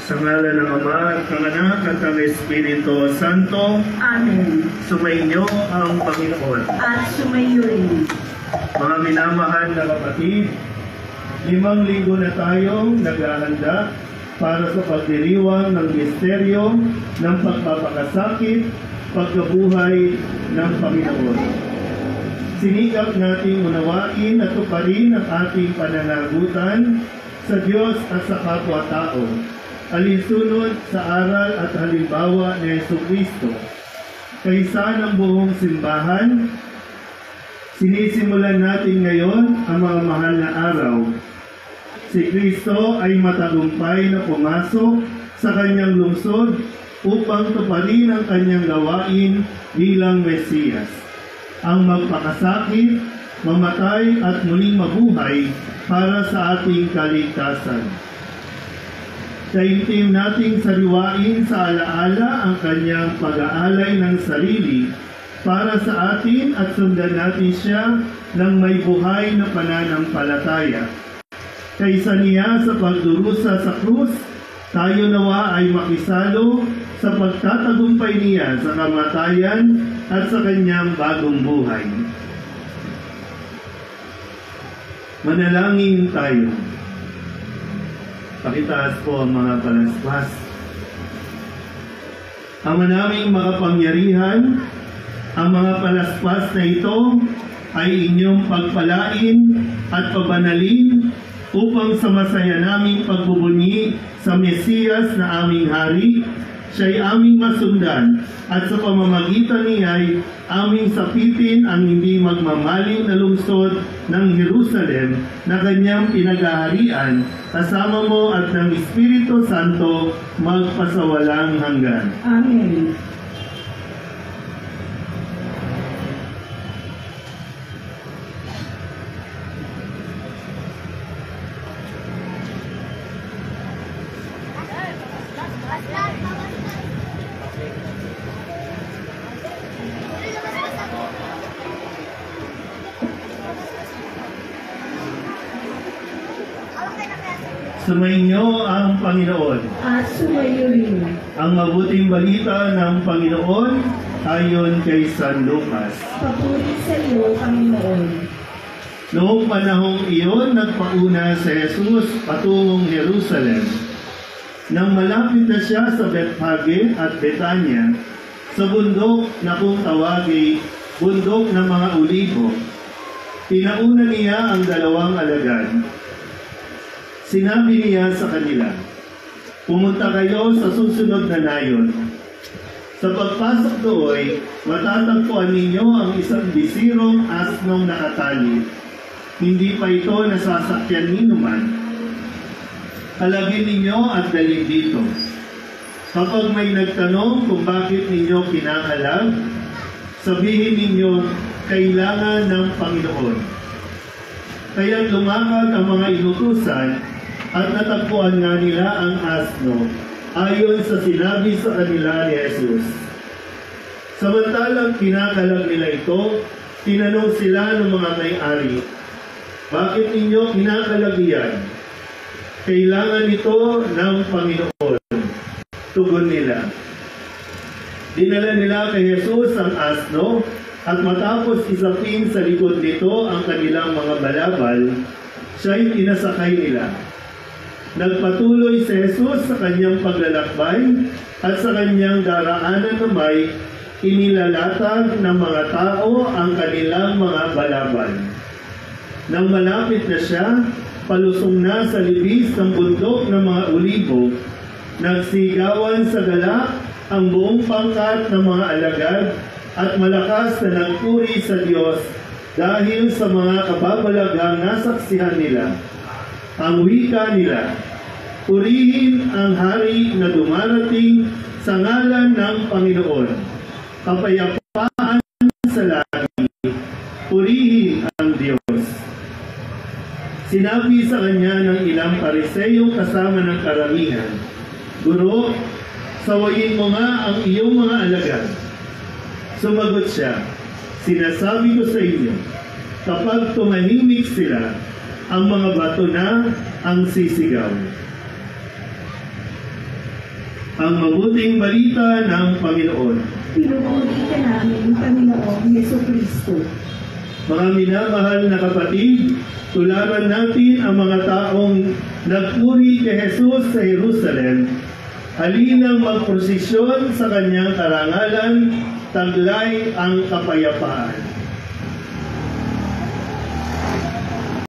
Sa ngalan ng Ama at ng Anak at ng Espiritu Santo. Amen. Sumainyo ang Panginoon. At sumayo rin. Mga minamahal na kapatid, 5 linggo na tayong naghahanda para sa pagdiriwang ng misteryo ng pagpapakasakit, pagkabuhay ng Panginoon. Sinikap nating unawain at tuparin ang ating pananagutan sa Diyos at sa kapwa-tao, alinsunod sa aral at halimbawa ni Jesucristo. Kaysa ng buong simbahan, sinisimulan natin ngayon ang mga mahal na araw. Si Kristo ay matagumpay na pumasok sa kanyang lungsod upang tuparin ang kanyang gawain bilang Mesiyas, ang magpakasakit, mamatay at muling mabuhay para sa ating kaligtasan. Taimtim nating sariwain sa alaala ang kanyang pag-aalay ng sarili para sa atin at sundan natin siya ng may buhay na pananampalataya. Kaysa niya sa pagdurusa sa krus, tayo nawa ay makisalo sa pagtatagumpay niya sa kamatayan at sa kanyang bagong buhay. Manalangin tayo. Pakitaas po ang mga palaspas. Ama naming makapangyarihan, ang mga palaspas na ito ay inyong pagpalain at pabanalin upang sa masaya naming pagbubunyi sa Mesiyas na aming hari, siya'y aming masundan at sa pamamagitan niya'y aming sapitin ang hindi magmamaling na lungsod ng Jerusalem na kanyang pinagaharian, kasama mo at ng Espiritu Santo magpasawalang hanggan. Amen. Sumainyo ang Panginoon. At sumayo rin. Ang mabuting balita ng Panginoon ayon kay San Lucas. Papuri sa iyo, Panginoon. Noong panahong iyon, nagpauna si Jesus patungong Jerusalem. Nang malapit na siya sa Bethphage at Betania, sa bundok na kung tawagin bundok ng mga Olibo, pinauna niya ang 2 alagad. Sinabi niya sa kanila, pumunta kayo sa susunod na nayon. Sa pagpasok doon, matatagpuan ninyo ang isang bisirong asnong nakatali. Hindi pa ito nasasakyan ninuman. Halagin ninyo at dalhin dito. Kapag may nagtanong kung bakit ninyo kinakalag, sabihin ninyo, kailangan ng Panginoon. Kaya lumakad ang mga inutusan at natagpuan nga nila ang asno ayon sa sinabi sa kanila ni Jesus. Samantalang kinakalag nila ito, tinanong sila ng mga may-ari, bakit ninyo kinakalag iyan? Kailangan ito ng Panginoon. Tugon nila. Dinala nila kay Jesus ang asno at matapos isapin sa likod nito ang kanilang mga balabal, siya'y pinasakay nila. Nagpatuloy si Jesus sa kanyang paglalakbay at sa kanyang daraanan na may inilalatag ng mga tao ang kanilang mga balabal. Nang malapit na siya, palusong na sa libis ng bundok ng mga Olibo, nagsigawan sa galak ang buong pangkat ng mga alagad at malakas na nagpuri sa Diyos dahil sa mga kababalaghang nasaksihan nila. Ang wika nila, purihin ang hari na dumarating sa ngalan ng Panginoon. Kapayapaan sa langit, purihin ang Diyos. Sinabi sa kanya ng ilang Pariseo kasama ng karamihan, Guro, sawayin mo nga ang iyong mga alagad. Sumagot siya, sinasabi ko sa inyo, kapag tumahimik sila, ang mga bato na ang sisigaw. ang mabuting balita ng Panginoon. Pinupuri ka namin, Panginoong Yesu Kristo. Mga minamahal na kapatid, tularan natin ang mga taong nagpuri kay Jesus sa Jerusalem. Halinang magprosesyon sa kanyang karangalan, taglay ang kapayapaan.